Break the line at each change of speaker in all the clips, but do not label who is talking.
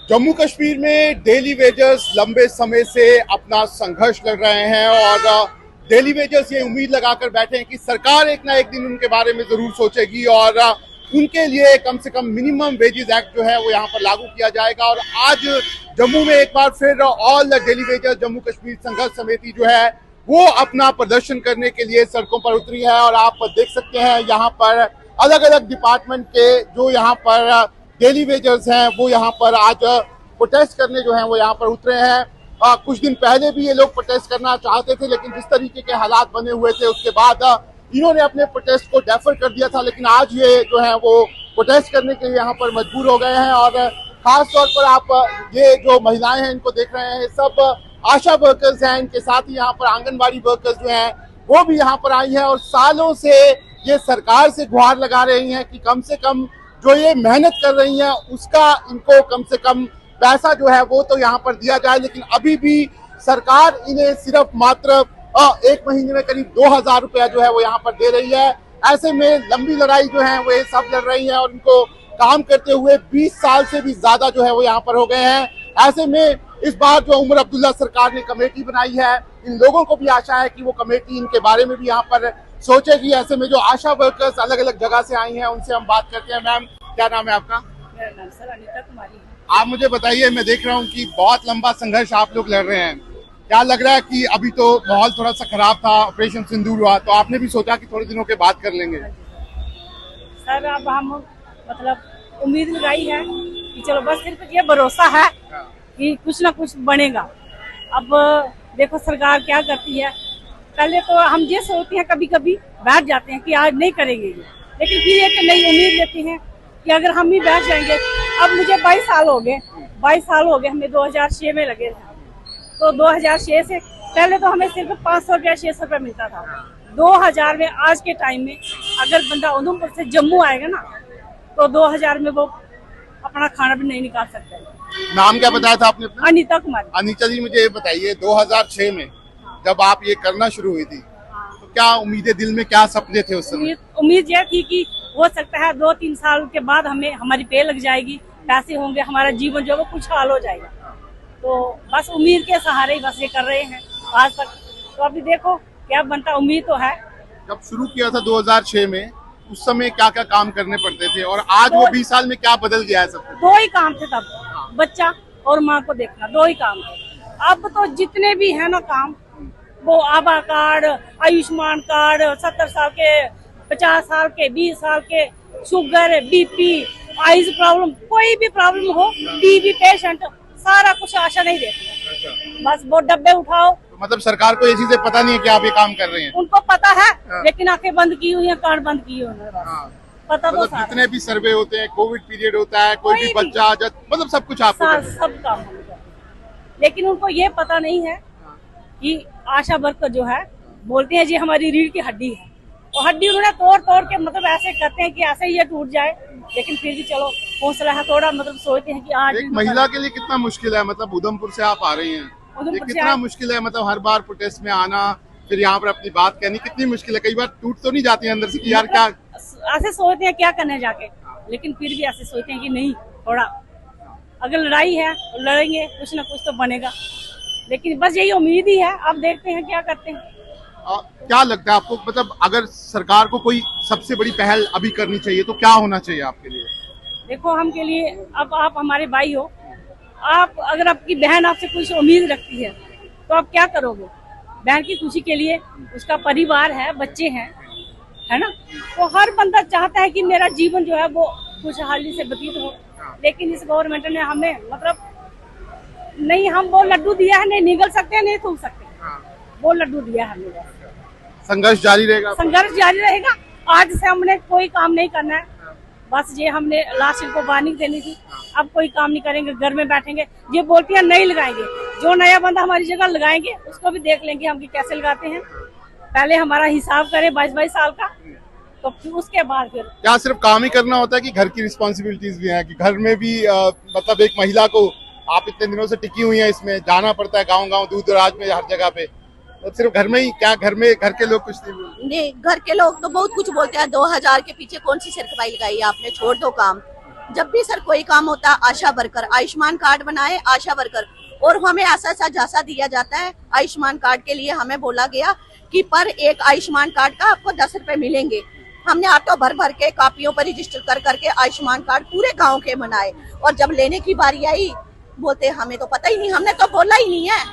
जम्मू कश्मीर में daily wagers लंबे समय से अपना संघर्ष लड़ रहे हैं और डेली वेजर्स ये उम्मीद लगाकर बैठे हैं कि सरकार एक ना एक दिन उनके बारे में जरूर सोचेगी और उनके लिए कम से कम मिनिमम वेजेस एक्ट जो है वो यहाँ पर लागू किया जाएगा। और आज जम्मू में एक बार फिर all daily wagers Jammu Kashmir संघर्ष समिति जो है वो अपना प्रदर्शन करने के लिए सड़कों पर उतरी है। और आप देख सकते हैं यहाँ पर अलग अलग डिपार्टमेंट के जो यहाँ पर डेली वेजर्स हैं वो यहाँ पर आज प्रोटेस्ट करने जो है वो यहाँ पर उतरे हैं। कुछ दिन पहले भी ये लोग प्रोटेस्ट करना चाहते थे, लेकिन जिस तरीके के हालात बने हुए थे उसके बाद इन्होंने अपने प्रोटेस्ट को डेफर कर दिया था। लेकिन आज ये जो है वो प्रोटेस्ट करने के लिए यहाँ पर मजबूर हो गए हैं। और खास तौर पर आप ये जो महिलाएं हैं इनको देख रहे हैं, सब आशा वर्कर्स हैं। इनके साथ ही यहाँ पर आंगनबाड़ी वर्कर्स जो हैं वो भी यहाँ पर आई हैं और सालों से ये सरकार से गुहार लगा रही हैं कि कम से कम जो ये मेहनत कर रही हैं उसका इनको कम से कम पैसा जो है वो तो यहाँ पर दिया जाए। लेकिन अभी भी सरकार इन्हें सिर्फ मात्र एक महीने में करीब 2000 रुपया जो है वो यहाँ पर दे रही है। ऐसे में लंबी लड़ाई जो है वो ये सब लड़ रही है और इनको काम करते हुए 20 साल से भी ज्यादा जो है वो यहाँ पर हो गए हैं। ऐसे में इस बार जो उमर अब्दुल्ला सरकार ने कमेटी बनाई है, इन लोगों को भी आशा है कि वो कमेटी इनके बारे में भी यहाँ पर सोचेगी। ऐसे में जो आशा वर्कर्स अलग अलग जगह से आई हैं उनसे हम बात करते हैं। मैम, क्या नाम है आपका?
मेरा नाम सर अनीता कुमारी है।
आप मुझे बताइए, मैं देख रहा हूँ कि बहुत लंबा संघर्ष आप लोग लड़ रहे हैं, क्या लग रहा है कि अभी तो माहौल थोड़ा सा खराब था, ऑपरेशन सिंदूर हुआ, तो आपने भी सोचा कि थोड़े दिनों के बाद कर लेंगे?
सर अब हम मतलब उम्मीद लगाई है कि चलो बस सिर्फ ये भरोसा है कि कुछ ना कुछ बनेगा। अब देखो सरकार क्या करती है। पहले तो हम ये सोचते हैं, कभी कभी बैठ जाते हैं कि आज नहीं करेंगे ये, लेकिन फिर एक नई उम्मीद लेते हैं कि अगर हम ही बैठ जाएंगे। अब मुझे 22 साल हो गए, 22 साल हो गए, हमें 2006 में लगे थे। तो 2006 से पहले तो हमें सिर्फ 500 रुपया 600 रुपया मिलता था। 2000 में आज के टाइम में अगर बंदा उधमपुर से जम्मू आएगा ना तो 2000 में वो अपना खाना भी नहीं निकाल सकता।
नाम क्या बताया था आपने अपना?
अनीता कुमारी।
अनीता जी, मुझे ये बताइए 2006 में जब आप ये करना शुरू हुई थी तो क्या उम्मीदें, दिल में क्या सपने थे उस समय?
उम्मीद यह थी कि हो सकता है 2-3 साल के बाद हमें हमारी पे लग जाएगी, पैसे होंगे, हमारा जीवन जो है वो खुशहाल हो जाएगा। तो बस उम्मीद के सहारे ही बस ये कर रहे हैं आज तक। तो अभी देखो क्या बनता, उम्मीद तो है।
जब शुरू किया था 2006 में, उस समय क्या क्या काम करने पड़ते थे और आज वो 20 साल में क्या बदल गया है? सब
2 ही काम थे तब, बच्चा और माँ को देखना, 2 ही काम थे। अब तो जितने भी है ना काम, वो आभा कार्ड, आयुष्मान कार्ड, 70 साल के, 50 साल के, 20 साल के, शुगर, बीपी, आइज प्रॉब्लम, कोई भी प्रॉब्लम हो, टीबी पेशेंट, सारा कुछ आशा नहीं देखती। बस वो डब्बे उठाओ।
तो मतलब सरकार को ये चीजें पता नहीं है कि आप ये काम कर रहे हैं?
उनको पता है लेकिन आंखें बंद की हुई है, कार्ड बंद किए हुए हैं। पता तो
मतलब जितने भी सर्वे होते हैं, कोविड पीरियड होता है, कोई भी बच्चा मतलब सब कुछ आपको
सब काम हम करते हैं। लेकिन उनको ये पता नहीं है कि आशा वर्कर जो है बोलते हैं जी हमारी रीढ़ की हड्डी है, और हड्डी उन्होंने तोड़ तोड़ के मतलब ऐसे करते हैं कि ऐसे ही ये टूट जाए। लेकिन फिर भी चलो हौसला है थोड़ा, मतलब सोचते हैं कि आज
एक महिला के लिए कितना मुश्किल है। मतलब उधमपुर से आप आ रही हैं, ये कितना मुश्किल है, मतलब हर बार प्रोटेस्ट में आना, फिर यहाँ पर अपनी बात कहनी, कितनी मुश्किल है। कई बार टूट तो नहीं जाती है अंदर से कि यार क्या,
ऐसे सोचते हैं क्या करने जाके, लेकिन फिर भी ऐसे सोचते हैं कि नहीं, थोड़ा अगर लड़ाई है तो लड़ेंगे, कुछ ना कुछ तो बनेगा। लेकिन बस यही उम्मीद ही है, अब देखते हैं क्या करते हैं।
क्या लगता है आपको, मतलब अगर सरकार को कोई सबसे बड़ी पहल अभी करनी चाहिए तो क्या होना चाहिए आपके लिए?
देखो हम के लिए, अब आप हमारे भाई हो, आप अगर आपकी बहन आपसे कुछ उम्मीद रखती है तो आप क्या करोगे? बहन की खुशी के लिए, उसका परिवार है, बच्चे हैं, है ना, तो हर बंदा चाहता है कि मेरा जीवन जो है वो खुशहाली से व्यतीत हो। लेकिन इस गवर्नमेंट ने हमें मतलब नहीं, हम वो लड्डू दिया है, नहीं निगल सकते, नहीं थूक सकते, वो लड्डू दिया है हमें।
संघर्ष जारी रहेगा?
संघर्ष जारी रहेगा। आज से हमने कोई काम नहीं करना है, बस ये हमने लास्ट को वार्निंग देनी थी। अब कोई काम नहीं करेंगे, घर में बैठेंगे। ये बोलती है नहीं लगाएंगे, जो नया बंदा हमारी जगह लगाएंगे उसको भी देख लेंगे हम कि कैसे लगाते हैं। पहले हमारा हिसाब करें 22-22 साल का, तो फिर उसके बाद फिर
क्या सिर्फ काम ही करना होता है कि घर की रिस्पॉन्सिबिलिटीज भी है कि घर में भी मतलब एक महिला को, आप इतने दिनों से टिकी हुई है इसमें, जाना पड़ता है गाँव-गाँव, दूर दराज में, हर जगह पे, तो सिर्फ घर में ही क्या, घर में घर के लोग कुछ नहीं?
घर के लोग तो बहुत कुछ बोलते हैं। 2000 के पीछे कौन सी सिरखपाई लगाई है आपने, छोड़ दो काम। जब भी सर कोई काम होता है आशा वर्कर, आयुष्मान कार्ड बनाए आशा वर्कर, और हमें ऐसा सा झांसा दिया जाता है। आयुष्मान कार्ड के लिए हमें बोला गया कि पर एक आयुष्मान कार्ड का आपको 10 रुपए मिलेंगे। हमने ऑटो भर भर के कापियों पर रजिस्टर कर करके आयुष्मान कार्ड पूरे गांव के बनाए, और जब लेने की बारी आई बोलते हमें तो पता ही नहीं, हमने तो बोला ही नहीं है।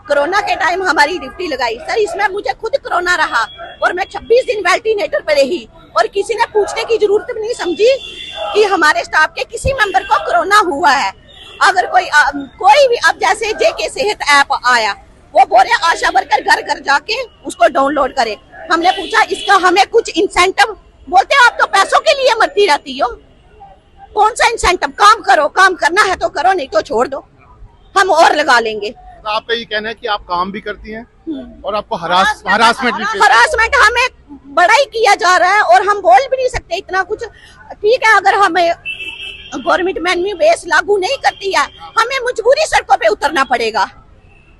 कोरोना के टाइम हमारी ड्यूटी लगाई सर, इसमें मुझे खुद कोरोना रहा और मैं 26 दिन वेंटिलेटर पर रही, और किसी ने पूछने की जरूरत भी नहीं समझी कि हमारे स्टाफ के किसी मेंबर को कोरोना हुआ है। अगर कोई भी, अब जैसे जेके सेहत ऐप आया, वो बोल रहे आशा वर्कर घर घर जाके उसको डाउनलोड करे। हमने पूछा इसका हमें कुछ इंसेंटिव, बोलते आप तो पैसों के लिए मरती रहती हो, कौन सा इंसेंटिव? काम करो, काम करना है तो करो, नहीं तो छोड़ दो, हम और लगा लेंगे।
तो आपका ये कहना है कि आप काम भी करती हैं और आपको हरासमेंट भी
हरासमेंट हमें बड़ा ही किया जा रहा है, और हम बोल भी नहीं सकते इतना कुछ। ठीक है, अगर हमें गवर्नमेंट मिनिमम वेज लागू नहीं करती है, हमें मजबूरी सड़कों पे उतरना पड़ेगा।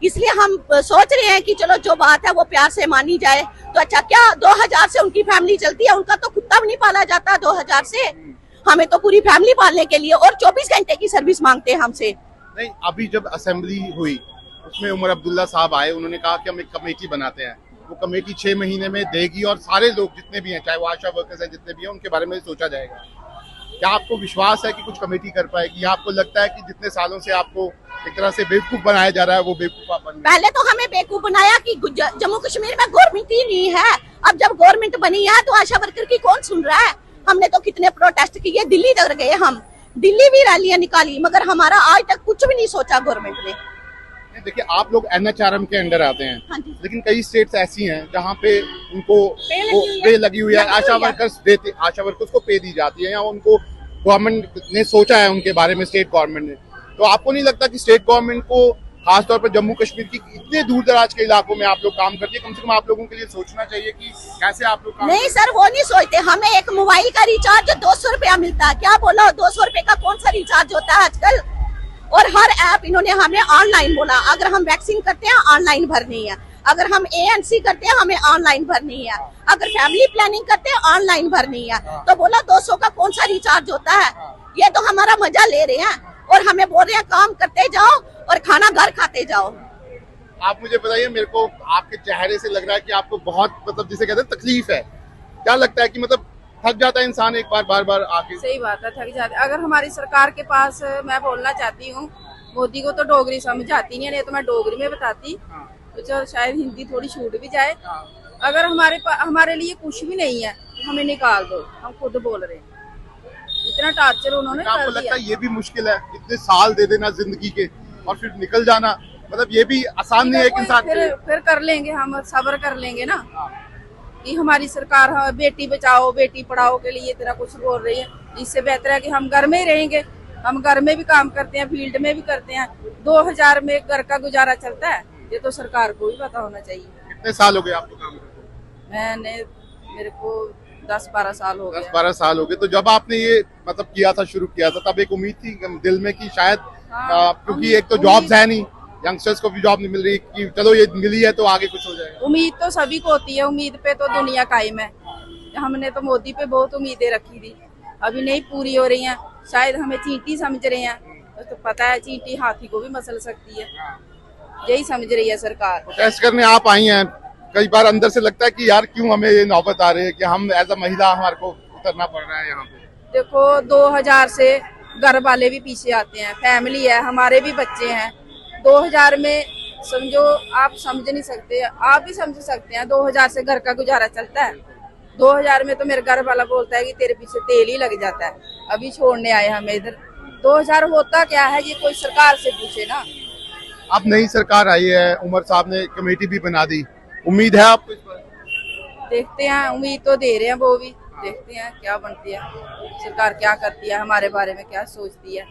इसलिए हम सोच रहे हैं कि चलो जो बात है वो प्यार से मानी जाए तो अच्छा। क्या 2000 से उनकी फैमिली चलती है? उनका तो कुत्ता भी नहीं पाला जाता 2000 से, हमें तो पूरी फैमिली पालने के लिए, और 24 घंटे की सर्विस मांगते हैं हमसे।
नहीं, अभी जब असेंबली हुई उसमें उमर अब्दुल्ला साहब आए, उन्होंने कहा कि हम एक कमेटी बनाते हैं, वो कमेटी 6 महीने में देगी और सारे लोग जितने भी हैं, चाहे वो आशा वर्कर्स हैं जितने भी हैं, उनके बारे में सोचा जाएगा। क्या आपको विश्वास है कि कुछ कमेटी कर पाएगी, या आपको लगता है कि जितने सालों से आपको एक तरह से बेवकूफ बनाया जा रहा है वो बेवकूफ आप बन?
पहले तो हमें बेवकूफ बनाया कि जम्मू कश्मीर में गवर्नमेंट ही नहीं है, अब जब गवर्नमेंट बनी है तो आशा वर्कर की कौन सुन रहा है? हमने तो कितने प्रोटेस्ट किए, दिल्ली तक गए, हम दिल्ली भी रैलियां निकाली, मगर हमारा आज तक कुछ भी नहीं सोचा गवर्नमेंट ने।
देखिए, आप लोग NHRM के अंडर आते हैं,
हाँ जी।
लेकिन कई स्टेट्स ऐसी हैं जहाँ पे उनको पे लगी हुई है, आशा वर्कर्स को पे दी जाती है, या उनको गवर्नमेंट ने सोचा है उनके बारे में, स्टेट गवर्नमेंट ने। तो आपको नहीं लगता कि स्टेट गवर्नमेंट को खासतौर पर जम्मू कश्मीर की इतने दूर दराज के इलाकों में आप लोग काम करते हैं, कम से कम आप लोगों के लिए सोचना चाहिए कि कैसे आप लोग काम
नहीं सर, वो नहीं सोचते। हमें एक मोबाइल का रिचार्ज 200 रुपया मिलता है, क्या बोला, 200 रुपए का कौन सा रिचार्ज होता है आजकल? और हर ऐप इन्होंने हमें ऑनलाइन बोला, अगर हम वैक्सीन करते हैं ऑनलाइन भरनी है, अगर हम ANC करते हैं हमें ऑनलाइन भरनी है, अगर फैमिली प्लानिंग करते हैं ऑनलाइन भरनी है। तो बोला 200 का कौन सा रिचार्ज होता है? ये तो हमारा मजा ले रहे हैं, और हमें बोल रहे हैं काम करते जाओ और खाना घर खाते जाओ।
आप मुझे बताइए, मेरे को आपके चेहरे से लग रहा है कि आपको बहुत, मतलब जिसे कहते हैं तकलीफ है। क्या लगता है कि मतलब थक जाता है इंसान एक बार बार आके?
सही बात है, थक जाते। अगर हमारी सरकार के पास, मैं बोलना चाहती हूँ, मोदी को तो डोगरी समझ आती नहीं है, नहीं तो मैं डोगरी में बताती तो चलो शायद हिंदी थोड़ी छूट भी जाए। अगर हमारे लिए कुछ भी नहीं है तो हमें निकाल दो, हम खुद बोल रहे हैं, इतना टार्चर उन्होंने
आपको
कर
लगता
दिया।
है ये भी मुश्किल है, इतने साल दे देना जिंदगी के और फिर निकल जाना, मतलब ये भी आसान नहीं है एक इंसान के लिए?
फिर कर लेंगे, हम सब्र कर लेंगे ना कि हमारी सरकार बेटी बचाओ बेटी पढ़ाओ के लिए इतना कुछ बोल रही है। इससे बेहतर है कि हम घर में ही रहेंगे, हम घर में भी काम करते हैं, फील्ड में भी करते हैं, 2000 में घर का गुजारा चलता है, ये तो सरकार को भी पता होना चाहिए।
कितने साल हो गए आपको काम करते?
मेरे को 10-12 साल हो गए।
10-12 साल हो गए। तो जब आपने ये मतलब किया था, शुरू किया था, तब एक उम्मीद थी दिल में कि शायद क्योंकि एक तो जॉब्स है नहीं, यंगस्टर्स को भी जॉब नहीं मिल रही, कि चलो ये मिली है तो आगे कुछ हो जाएगा।
उम्मीद तो सभी को होती है, उम्मीद पे तो दुनिया कायम है। हमने तो मोदी पे बहुत उम्मीदें रखी थी, अभी नहीं पूरी हो रही हैं। शायद हमें चींटी समझ रहे हैं, तो पता है चींटी हाथी को भी मसल सकती है, यही समझ रही है सरकार।
प्रोटेस्ट करने आप आई हैं, कई बार अंदर से लगता है कि यार क्यों हमें ये नौबत आ रही है कि हम एज अ महिला हमारे को उतरना पड़ रहा है यहाँ पे।
देखो 2000 से घर वाले भी पीछे आते हैं, फैमिली है, हमारे भी बच्चे हैं। 2000 में समझो, आप समझ नहीं सकते, आप भी समझ सकते हैं, 2000 से घर का गुजारा चलता है। 2000 में तो मेरे घर वाला बोलता है कि तेरे पीछे तेल ही लग जाता है, अभी छोड़ने आए हमें इधर। 2000 होता क्या है ये कोई सरकार से पूछे ना।
अब नई सरकार आई है, उमर साहब ने कमेटी भी बना दी, उम्मीद है आपको इस पर?
देखते हैं, उम्मीद तो दे रहे हैं वो भी, देखते हैं क्या बनती है सरकार, क्या करती है, हमारे बारे में क्या सोचती है।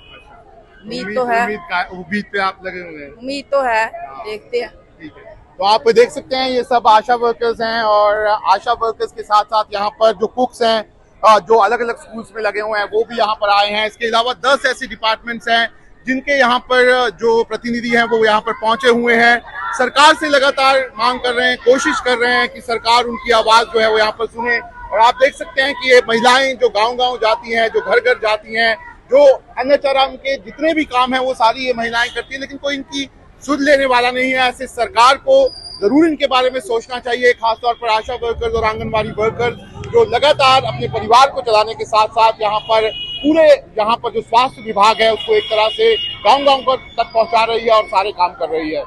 उम्मीद तो है,
उम्मीद पे आप लगे हुए हैं?
उम्मीद तो है, देखते हैं।
ठीक है, तो आप देख सकते हैं ये सब आशा वर्कर्स हैं, और आशा वर्कर्स के साथ साथ यहाँ पर जो कुक्स हैं, जो अलग अलग स्कूल्स में लगे हुए हैं, वो भी यहाँ पर आए हैं। इसके अलावा 10 ऐसे डिपार्टमेंट्स हैं जिनके यहाँ पर जो प्रतिनिधि हैं वो यहाँ पर पहुंचे हुए हैं, सरकार से लगातार मांग कर रहे हैं, कोशिश कर रहे हैं कि सरकार उनकी आवाज जो है वो यहाँ पर सुने। और आप देख सकते हैं कि ये महिलाएं जो गांव-गांव जाती हैं, जो घर घर जाती हैं, जो NHRM के जितने भी काम है वो सारी ये महिलाएं करती है, लेकिन कोई इनकी सुध लेने वाला नहीं है। ऐसे सरकार को जरूर इनके बारे में सोचना चाहिए, खासतौर पर आशा वर्कर्स और आंगनबाड़ी वर्कर्स जो लगातार अपने परिवार को चलाने के साथ साथ यहाँ पर जो स्वास्थ्य विभाग है उसको एक तरह से गांव-गांव पर तक पहुंचा रही है और सारे काम कर रही है।